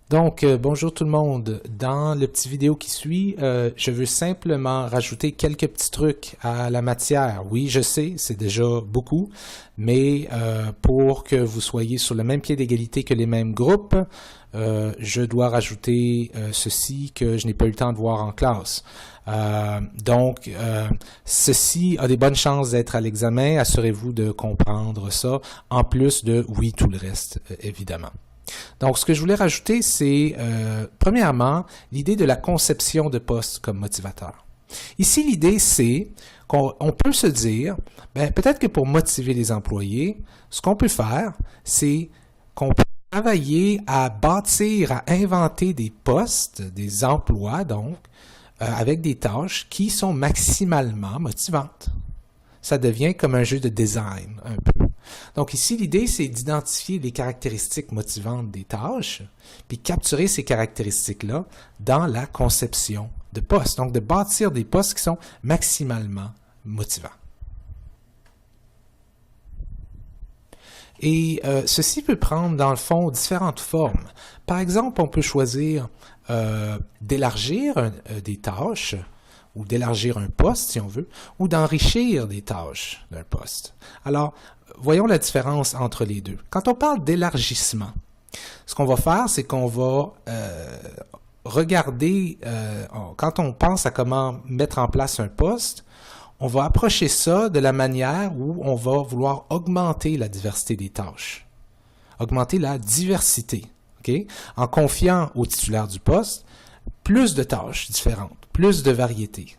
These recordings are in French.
Bonjour tout le monde. Dans le petit vidéo qui suit, je veux simplement rajouter quelques petits trucs à la matière. Oui, je sais, c'est déjà beaucoup, mais pour que vous soyez sur le même pied d'égalité que les mêmes groupes, je dois rajouter ceci que je n'ai pas eu le temps de voir en classe. Ceci a des bonnes chances d'être à l'examen. Assurez-vous de comprendre ça, en plus de, oui, tout le reste, évidemment. Donc, ce que je voulais rajouter, c'est, premièrement, l'idée de la conception de poste comme motivateur. Ici, l'idée, c'est qu'on peut se dire, peut-être que pour motiver les employés, ce qu'on peut faire, c'est qu'on peut travailler à bâtir, à inventer des postes, des emplois, donc, avec des tâches qui sont maximalement motivantes. Ça devient comme un jeu de design, un peu. Donc ici, l'idée, c'est d'identifier les caractéristiques motivantes des tâches, puis capturer ces caractéristiques-là dans la conception de postes. Donc de bâtir des postes qui sont maximalement motivants. Et ceci peut prendre, dans le fond, différentes formes. Par exemple, on peut choisir d'élargir des tâches, ou d'élargir un poste, si on veut, ou d'enrichir des tâches d'un poste. Alors, voyons la différence entre les deux. Quand on parle d'élargissement, ce qu'on va faire, c'est qu'on va regarder, quand on pense à comment mettre en place un poste, on va approcher ça de la manière où on va vouloir augmenter la diversité des tâches, augmenter la diversité, okay? En confiant au titulaire du poste plus de tâches différentes, plus de variété.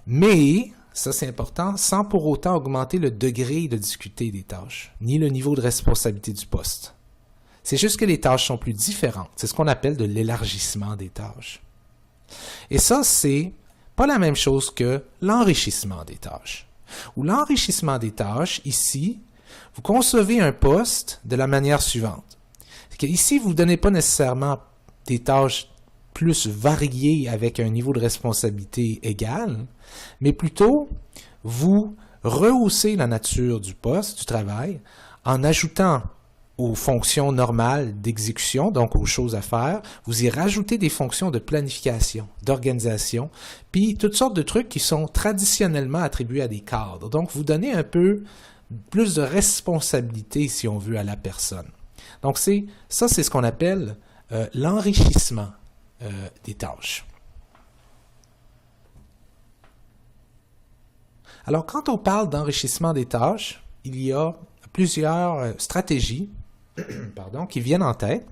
Mais, ça c'est important, sans pour autant augmenter le degré de difficulté des tâches, ni le niveau de responsabilité du poste. C'est juste que les tâches sont plus différentes. C'est ce qu'on appelle de l'élargissement des tâches. Et ça, c'est pas la même chose que l'enrichissement des tâches. Ou l'enrichissement des tâches, ici, vous concevez un poste de la manière suivante. C'est que ici, vous ne donnez pas nécessairement des tâches plus variées avec un niveau de responsabilité égal, mais plutôt vous rehaussez la nature du poste, du travail, en ajoutant aux fonctions normales d'exécution, donc aux choses à faire, vous y rajoutez des fonctions de planification, d'organisation, puis toutes sortes de trucs qui sont traditionnellement attribués à des cadres. Donc, vous donnez un peu plus de responsabilité, si on veut, à la personne. Donc, c'est ce qu'on appelle l'enrichissement des tâches. Alors, quand on parle d'enrichissement des tâches, il y a plusieurs stratégies qui viennent en tête.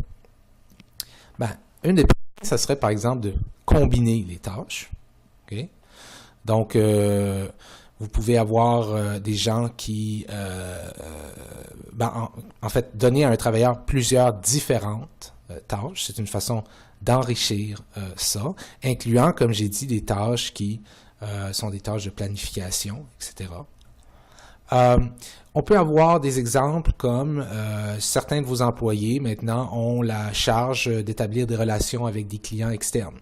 Une des premières, ça serait par exemple de combiner les tâches. Okay? Donc, vous pouvez avoir des gens qui, en fait, donner à un travailleur plusieurs différentes tâches. C'est une façon d'enrichir ça, incluant, comme j'ai dit, des tâches qui sont des tâches de planification, etc. On peut avoir des exemples comme certains de vos employés maintenant ont la charge d'établir des relations avec des clients externes.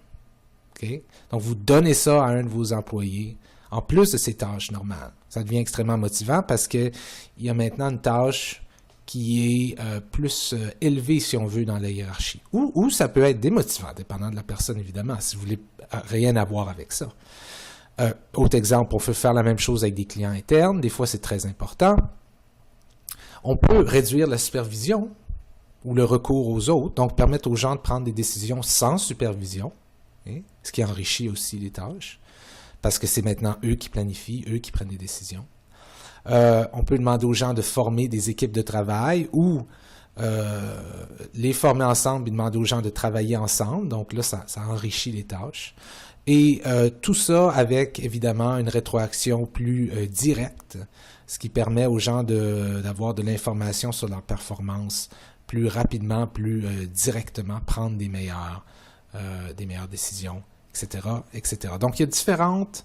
Okay? Donc, vous donnez ça à un de vos employés en plus de ces tâches normales. Ça devient extrêmement motivant parce qu'il y a maintenant une tâche qui est plus élevée, si on veut, dans la hiérarchie. Ou ça peut être démotivant, dépendant de la personne, évidemment, si vous voulez rien avoir avec ça. Autre exemple, on peut faire la même chose avec des clients internes. Des fois, c'est très important. On peut réduire la supervision ou le recours aux autres, donc permettre aux gens de prendre des décisions sans supervision, ce qui enrichit aussi les tâches, parce que c'est maintenant eux qui planifient, eux qui prennent des décisions. On peut demander aux gens de former des équipes de travail ou les former ensemble et demander aux gens de travailler ensemble. Donc là, ça enrichit les tâches. Et tout ça avec, évidemment, une rétroaction plus directe, ce qui permet aux gens d'avoir de l'information sur leur performance plus rapidement, plus directement, prendre des meilleures décisions, etc., etc. Donc, il y a différentes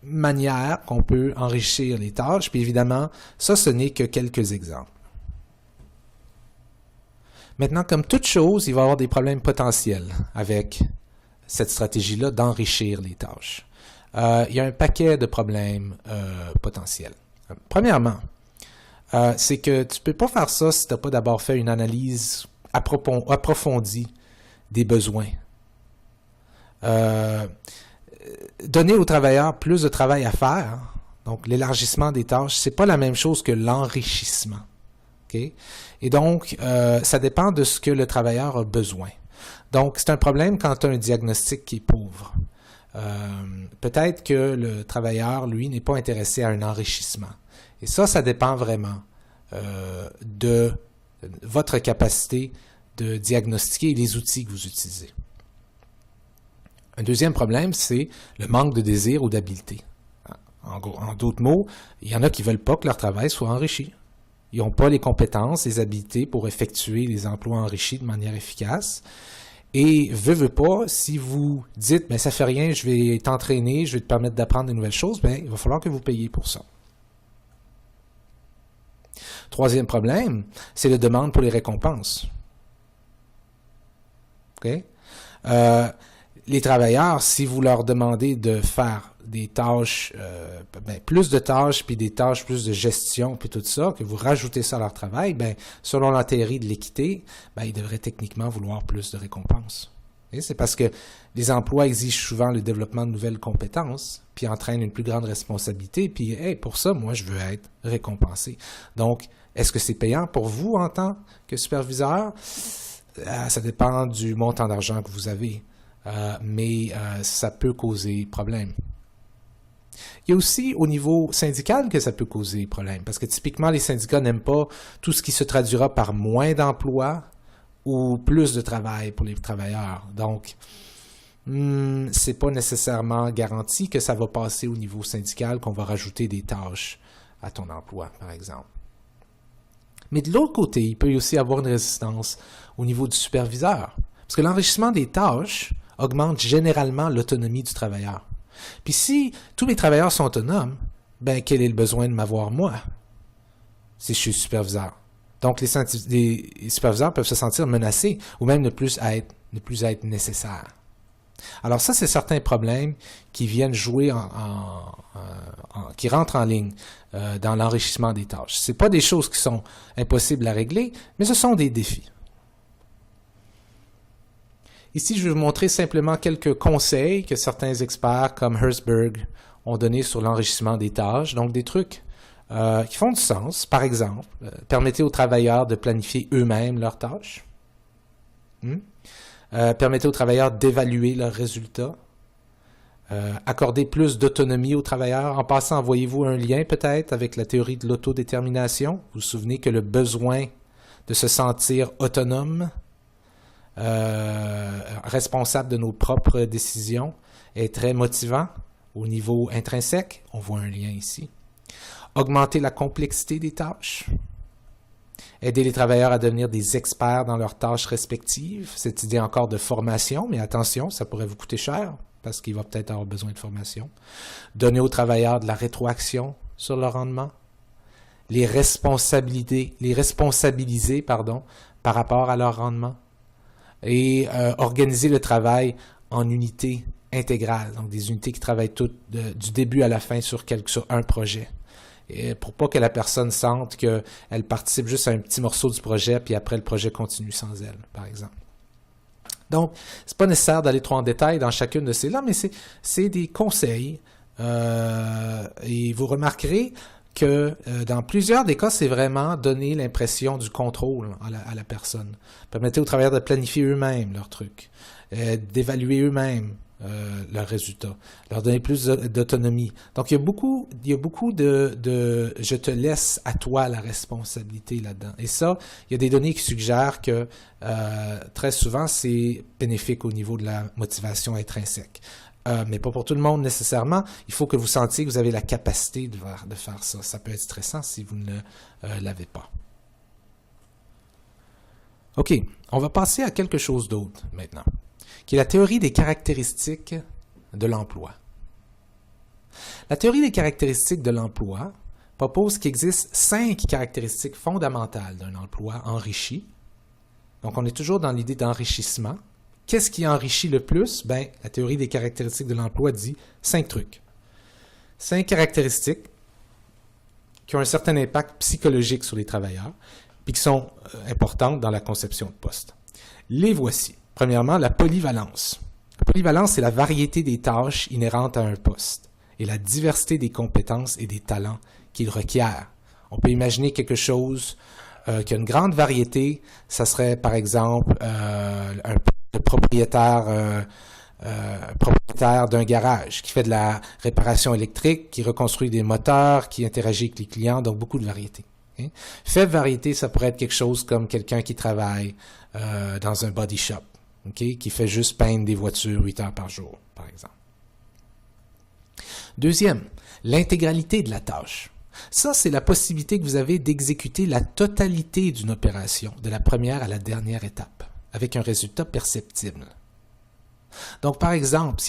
manières qu'on peut enrichir les tâches, puis évidemment, ça, ce n'est que quelques exemples. Maintenant, comme toute chose, il va y avoir des problèmes potentiels avec cette stratégie-là d'enrichir les tâches. Il y a un paquet de problèmes potentiels. Premièrement, c'est que tu ne peux pas faire ça si tu n'as pas d'abord fait une analyse approfondie des besoins. Donner aux travailleurs plus de travail à faire, donc l'élargissement des tâches, c'est pas la même chose que l'enrichissement. Okay? Et donc, ça dépend de ce que le travailleur a besoin. Donc, c'est un problème quand tu as un diagnostic qui est pauvre. Peut-être que le travailleur, lui, n'est pas intéressé à un enrichissement. Et ça dépend vraiment de votre capacité de diagnostiquer les outils que vous utilisez. Un deuxième problème, c'est le manque de désir ou d'habileté. En d'autres mots, il y en a qui ne veulent pas que leur travail soit enrichi. Ils n'ont pas les compétences, les habiletés pour effectuer les emplois enrichis de manière efficace. Et veut pas, si vous dites, ben ça fait rien, je vais t'entraîner, je vais te permettre d'apprendre de nouvelles choses, ben il va falloir que vous payiez pour ça. Troisième problème, c'est la demande pour les récompenses. OK? Les travailleurs, si vous leur demandez de faire des tâches, plus de tâches, puis des tâches plus de gestion, puis tout ça, que vous rajoutez ça à leur travail, ben, selon la théorie de l'équité, ben, ils devraient techniquement vouloir plus de récompenses. C'est parce que les emplois exigent souvent le développement de nouvelles compétences, puis entraînent une plus grande responsabilité, puis hey, pour ça, moi, je veux être récompensé. Donc, est-ce que c'est payant pour vous en tant que superviseur? Ça dépend du montant d'argent que vous avez. Mais ça peut causer problème. Il y a aussi au niveau syndical que ça peut causer problème, parce que typiquement les syndicats n'aiment pas tout ce qui se traduira par moins d'emplois ou plus de travail pour les travailleurs. Donc, c'est pas nécessairement garanti que ça va passer au niveau syndical, qu'on va rajouter des tâches à ton emploi, par exemple. Mais de l'autre côté, il peut aussi y avoir une résistance au niveau du superviseur, parce que l'enrichissement des tâches augmente généralement l'autonomie du travailleur. Puis si tous mes travailleurs sont autonomes, ben quel est le besoin de m'avoir moi, si je suis superviseur? Donc les superviseurs peuvent se sentir menacés ou même ne plus être nécessaires. Alors ça, c'est certains problèmes qui viennent jouer qui rentrent en ligne dans l'enrichissement des tâches. Ce n'est pas des choses qui sont impossibles à régler, mais ce sont des défis. Ici, je vais vous montrer simplement quelques conseils que certains experts comme Herzberg ont donnés sur l'enrichissement des tâches. Donc, des trucs qui font du sens. Par exemple, permettez aux travailleurs de planifier eux-mêmes leurs tâches. Permettez aux travailleurs d'évaluer leurs résultats. Accorder plus d'autonomie aux travailleurs. En passant, envoyez-vous un lien peut-être avec la théorie de l'autodétermination. Vous vous souvenez que le besoin de se sentir autonome, responsable de nos propres décisions, est très motivant au niveau intrinsèque. On voit un lien ici. Augmenter la complexité des tâches. Aider les travailleurs à devenir des experts dans leurs tâches respectives. Cette idée encore de formation, mais attention, ça pourrait vous coûter cher parce qu'il va peut-être avoir besoin de formation. Donner aux travailleurs de la rétroaction sur leur rendement. Les responsabiliser, par rapport à leur rendement. Et organiser le travail en unités intégrales, donc des unités qui travaillent toutes du début à la fin sur un projet. Et pour pas que la personne sente qu'elle participe juste à un petit morceau du projet, puis après le projet continue sans elle, par exemple. Donc, c'est pas nécessaire d'aller trop en détail dans chacune de ces-là, mais c'est des conseils. Et vous remarquerez que dans plusieurs des cas, c'est vraiment donner l'impression du contrôle à la personne. Permettez aux travailleurs de planifier eux-mêmes leurs trucs, d'évaluer eux-mêmes leurs résultats, leur donner plus d'autonomie. Donc, il y a beaucoup de je te laisse à toi la responsabilité là-dedans. Et ça, il y a des données qui suggèrent que très souvent, c'est bénéfique au niveau de la motivation intrinsèque. Mais pas pour tout le monde nécessairement. Il faut que vous sentiez que vous avez la capacité de faire ça. Ça peut être stressant si vous ne l'avez pas. OK, on va passer à quelque chose d'autre maintenant, qui est la théorie des caractéristiques de l'emploi. La théorie des caractéristiques de l'emploi propose qu'il existe 5 caractéristiques fondamentales d'un emploi enrichi. Donc, on est toujours dans l'idée d'enrichissement. Qu'est-ce qui enrichit le plus? Ben, la théorie des caractéristiques de l'emploi dit 5 trucs. 5 caractéristiques qui ont un certain impact psychologique sur les travailleurs, puis qui sont importantes dans la conception de poste. Les voici. Premièrement, la polyvalence. La polyvalence, c'est la variété des tâches inhérentes à un poste et la diversité des compétences et des talents qu'il requiert. On peut imaginer quelque chose qui a une grande variété. Ça serait, par exemple, le propriétaire d'un garage qui fait de la réparation électrique, qui reconstruit des moteurs, qui interagit avec les clients, donc beaucoup de variété. Okay? Faible variété, ça pourrait être quelque chose comme quelqu'un qui travaille dans un body shop, okay? Qui fait juste peindre des voitures 8 heures par jour, par exemple. Deuxième, l'intégralité de la tâche. Ça, c'est la possibilité que vous avez d'exécuter la totalité d'une opération, de la première à la dernière étape, avec un résultat perceptible. Donc, par exemple,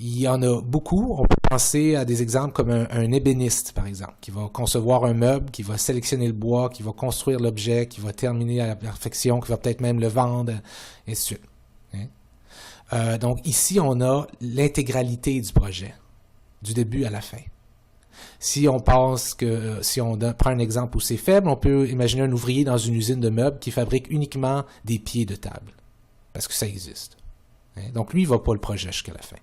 il y en a beaucoup, on peut penser à des exemples comme un ébéniste, par exemple, qui va concevoir un meuble, qui va sélectionner le bois, qui va construire l'objet, qui va terminer à la perfection, qui va peut-être même le vendre, et ainsi de suite. Donc, ici, on a l'intégralité du projet, du début à la fin. Si on prend un exemple où c'est faible, on peut imaginer un ouvrier dans une usine de meubles qui fabrique uniquement des pieds de table, parce que ça existe. Donc, lui, il ne va pas le projet jusqu'à la fin.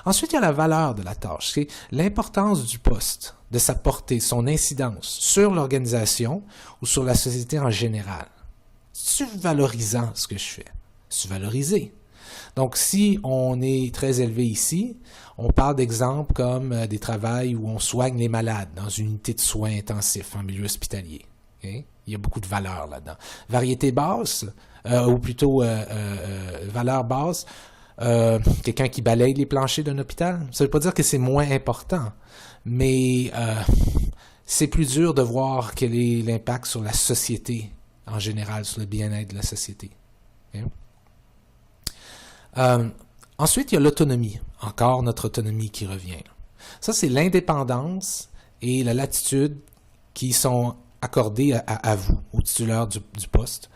Ensuite, il y a la valeur de la tâche. C'est l'importance du poste, de sa portée, son incidence sur l'organisation ou sur la société en général. C'est-tu valorisant ce que je fais? C'est valorisé. Donc, si on est très élevé ici, on parle d'exemples comme des travails où on soigne les malades dans une unité de soins intensifs en milieu hospitalier. Okay? Il y a beaucoup de valeur là-dedans. Variété basse, ou plutôt valeur basse, quelqu'un qui balaye les planchers d'un hôpital. Ça ne veut pas dire que c'est moins important, mais c'est plus dur de voir quel est l'impact sur la société en général, sur le bien-être de la société. Okay? Ensuite, il y a l'autonomie. Encore notre autonomie qui revient. Ça, c'est l'indépendance et la latitude qui sont accordées à vous, au titulaire du poste,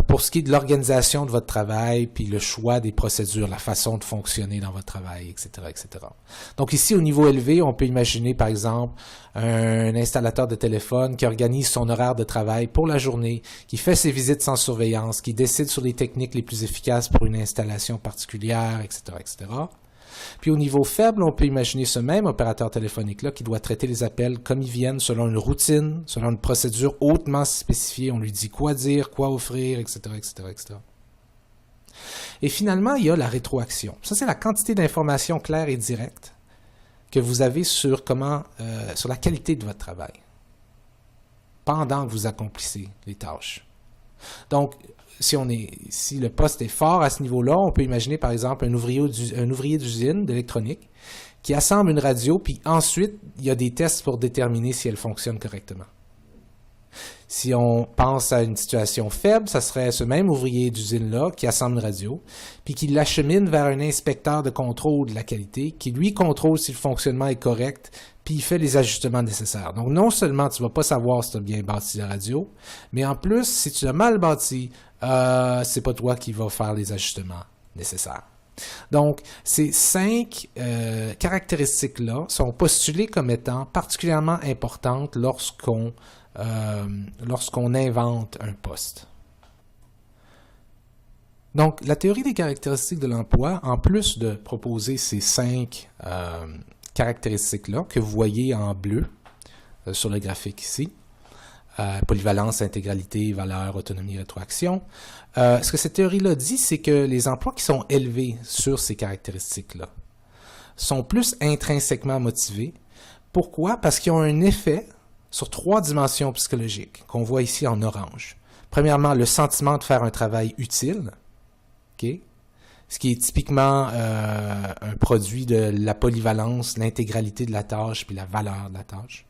pour ce qui est de l'organisation de votre travail, puis le choix des procédures, la façon de fonctionner dans votre travail, etc., etc. Donc ici, au niveau élevé, on peut imaginer, par exemple, un installateur de téléphone qui organise son horaire de travail pour la journée, qui fait ses visites sans surveillance, qui décide sur les techniques les plus efficaces pour une installation particulière, etc., etc. Puis au niveau faible, on peut imaginer ce même opérateur téléphonique-là qui doit traiter les appels comme ils viennent, selon une routine, selon une procédure hautement spécifiée. On lui dit quoi dire, quoi offrir, etc., etc., etc. Et finalement, il y a la rétroaction. Ça, c'est la quantité d'informations claires et directes que vous avez sur la qualité de votre travail pendant que vous accomplissez les tâches. Donc, si le poste est fort à ce niveau-là, on peut imaginer par exemple un ouvrier d'usine d'électronique qui assemble une radio, puis ensuite, il y a des tests pour déterminer si elle fonctionne correctement. Si on pense à une situation faible, ça serait ce même ouvrier d'usine-là qui assemble une radio, puis qui l'achemine vers un inspecteur de contrôle de la qualité, qui lui contrôle si le fonctionnement est correct, puis il fait les ajustements nécessaires. Donc non seulement tu ne vas pas savoir si tu as bien bâti la radio, mais en plus, si tu l'as mal bâti, c'est pas toi qui vas faire les ajustements nécessaires. Donc, ces 5 caractéristiques-là sont postulées comme étant particulièrement importantes lorsqu'on invente un poste. Donc, la théorie des caractéristiques de l'emploi, en plus de proposer ces 5 caractéristiques-là que vous voyez en bleu sur le graphique ici, polyvalence, intégralité, valeur, autonomie, rétroaction. Ce que cette théorie-là dit, c'est que les emplois qui sont élevés sur ces caractéristiques-là sont plus intrinsèquement motivés. Pourquoi? Parce qu'ils ont un effet sur 3 dimensions psychologiques qu'on voit ici en orange. Premièrement, le sentiment de faire un travail utile, okay? Ce qui est typiquement un produit de la polyvalence, l'intégralité de la tâche puis la valeur de la tâche.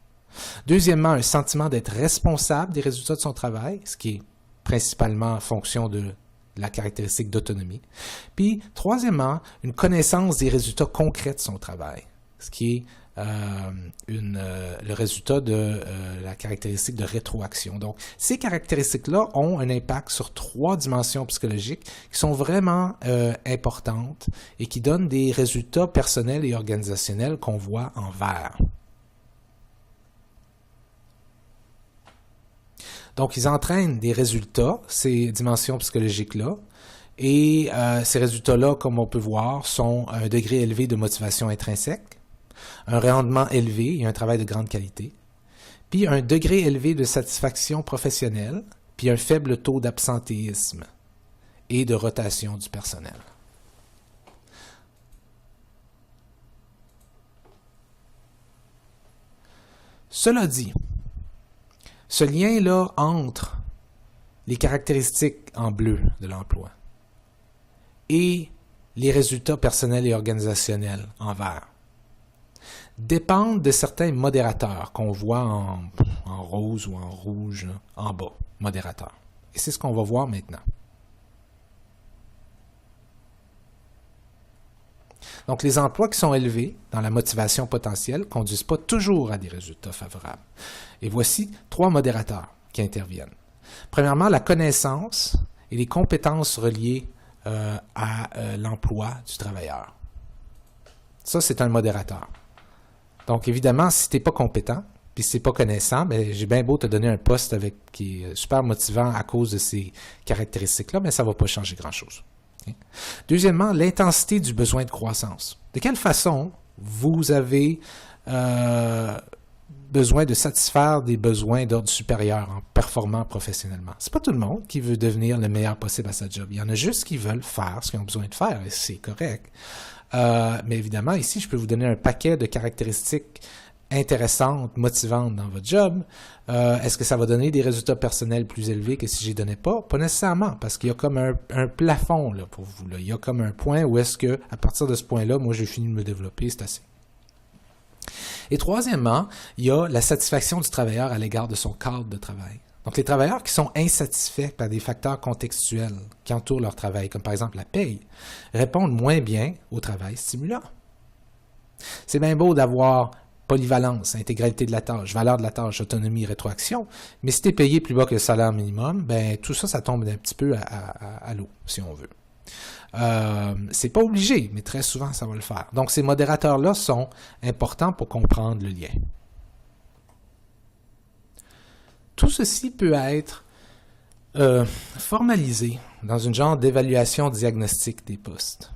Deuxièmement, un sentiment d'être responsable des résultats de son travail, ce qui est principalement en fonction de la caractéristique d'autonomie. Puis, troisièmement, une connaissance des résultats concrets de son travail, ce qui est le résultat de la caractéristique de rétroaction. Donc, ces caractéristiques-là ont un impact sur 3 dimensions psychologiques qui sont vraiment importantes et qui donnent des résultats personnels et organisationnels qu'on voit en vert. Donc, ils entraînent des résultats, ces dimensions psychologiques-là, et ces résultats-là, comme on peut voir, sont un degré élevé de motivation intrinsèque, un rendement élevé et un travail de grande qualité, puis un degré élevé de satisfaction professionnelle, puis un faible taux d'absentéisme et de rotation du personnel. Cela dit, ce lien-là entre les caractéristiques en bleu de l'emploi et les résultats personnels et organisationnels en vert dépendent de certains modérateurs qu'on voit en rose ou en rouge en bas, modérateurs. Et c'est ce qu'on va voir maintenant. Donc, les emplois qui sont élevés dans la motivation potentielle ne conduisent pas toujours à des résultats favorables. Et voici 3 modérateurs qui interviennent. Premièrement, la connaissance et les compétences reliées à l'emploi du travailleur. Ça, c'est un modérateur. Donc, évidemment, si tu n'es pas compétent, puis si tu n'es pas connaissant, ben, j'ai bien beau te donner un poste qui est super motivant à cause de ces caractéristiques-là, mais ça ne va pas changer grand-chose. Okay? Deuxièmement, l'intensité du besoin de croissance. De quelle façon vous avez besoin de satisfaire des besoins d'ordre supérieur en performant professionnellement? C'est pas tout le monde qui veut devenir le meilleur possible à sa job. Il y en a juste qui veulent faire ce qu'ils ont besoin de faire, et c'est correct. Mais évidemment, ici, je peux vous donner un paquet de caractéristiques intéressantes, motivantes dans votre job. Est-ce que ça va donner des résultats personnels plus élevés que si je les donnais pas? Pas nécessairement, parce qu'il y a comme un plafond là, pour vous. Là. Il y a comme un point où est-ce que, à partir de ce point-là, moi, j'ai fini de me développer, c'est assez. Et troisièmement, il y a la satisfaction du travailleur à l'égard de son cadre de travail. Donc, les travailleurs qui sont insatisfaits par des facteurs contextuels qui entourent leur travail, comme par exemple la paye, répondent moins bien au travail stimulant. C'est bien beau d'avoir polyvalence, intégralité de la tâche, valeur de la tâche, autonomie, rétroaction, mais si tu es payé plus bas que le salaire minimum, ben tout ça, ça tombe un petit peu à l'eau, si on veut. C'est pas obligé, mais très souvent, ça va le faire. Donc, ces modérateurs-là sont importants pour comprendre le lien. Tout ceci peut être formalisé dans une genre d'évaluation diagnostique des postes,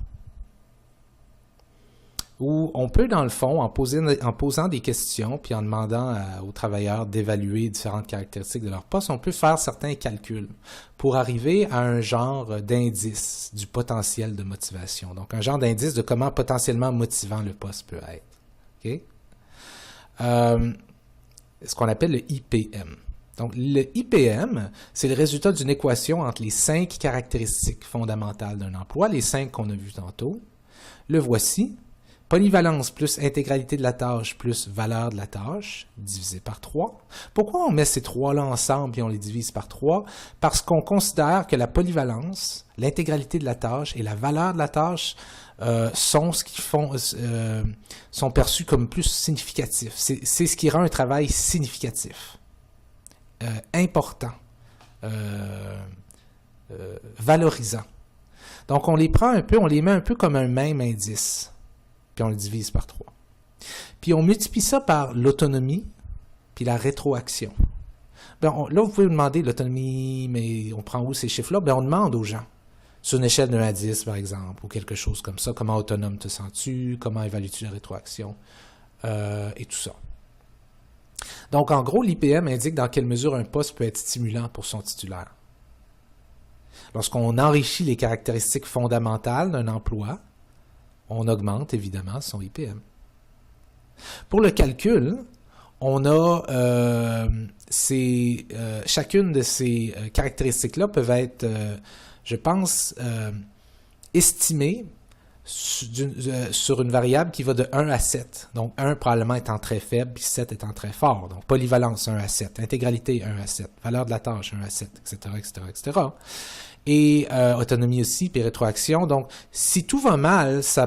où on peut, dans le fond, en posant des questions, puis en demandant aux travailleurs d'évaluer différentes caractéristiques de leur poste, on peut faire certains calculs pour arriver à un genre d'indice du potentiel de motivation. Donc, un genre d'indice de comment potentiellement motivant le poste peut être. Okay? Ce qu'on appelle le IPM. Donc, le IPM, c'est le résultat d'une équation entre les 5 caractéristiques fondamentales d'un emploi, les 5 qu'on a vues tantôt. Le voici. Polyvalence plus intégralité de la tâche plus valeur de la tâche, divisé par 3. Pourquoi on met ces 3-là ensemble et on les divise par 3? Parce qu'on considère que la polyvalence, l'intégralité de la tâche et la valeur de la tâche sont perçus comme plus significatifs. C'est ce qui rend un travail significatif, important, valorisant. Donc, on les prend un peu, on les met un peu comme un même indice, puis on le divise par 3. Puis on multiplie ça par l'autonomie, puis la rétroaction. Ben là, vous pouvez vous demander l'autonomie, mais on prend où ces chiffres-là? Ben on demande aux gens, sur une échelle de 1 à 10, par exemple, ou quelque chose comme ça, comment autonome te sens-tu, comment évalues-tu la rétroaction, et tout ça. Donc, en gros, l'IPM indique dans quelle mesure un poste peut être stimulant pour son titulaire. Lorsqu'on enrichit les caractéristiques fondamentales d'un emploi, on augmente évidemment son IPM. Pour le calcul, on a chacune de ces caractéristiques-là peuvent être, je pense, estimées sur une variable qui va de 1 à 7. Donc 1 probablement étant très faible, puis 7 étant très fort. Donc polyvalence 1 à 7, intégralité 1 à 7, valeur de la tâche 1 à 7, etc., etc., etc. Et autonomie aussi, puis rétroaction. Donc, si tout va mal, ça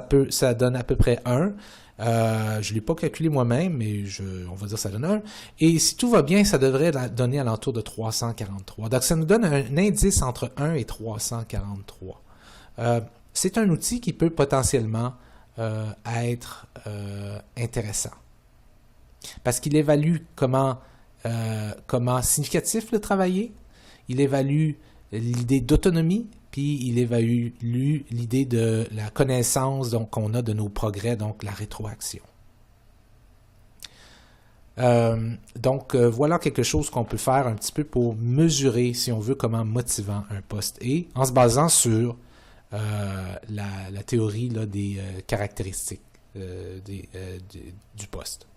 donne à peu près 1. Je ne l'ai pas calculé moi-même, mais on va dire que ça donne 1. Et si tout va bien, ça devrait donner à l'entour de 343. Donc, ça nous donne un indice entre 1 et 343. C'est un outil qui peut potentiellement être intéressant. Parce qu'il évalue comment comment significatif le travailler, il évalue l'idée d'autonomie, puis il évalue l'idée de la connaissance qu'on a de nos progrès, donc la rétroaction. Voilà quelque chose qu'on peut faire un petit peu pour mesurer, si on veut, comment motivant un poste est, en se basant sur la théorie là, des caractéristiques du poste.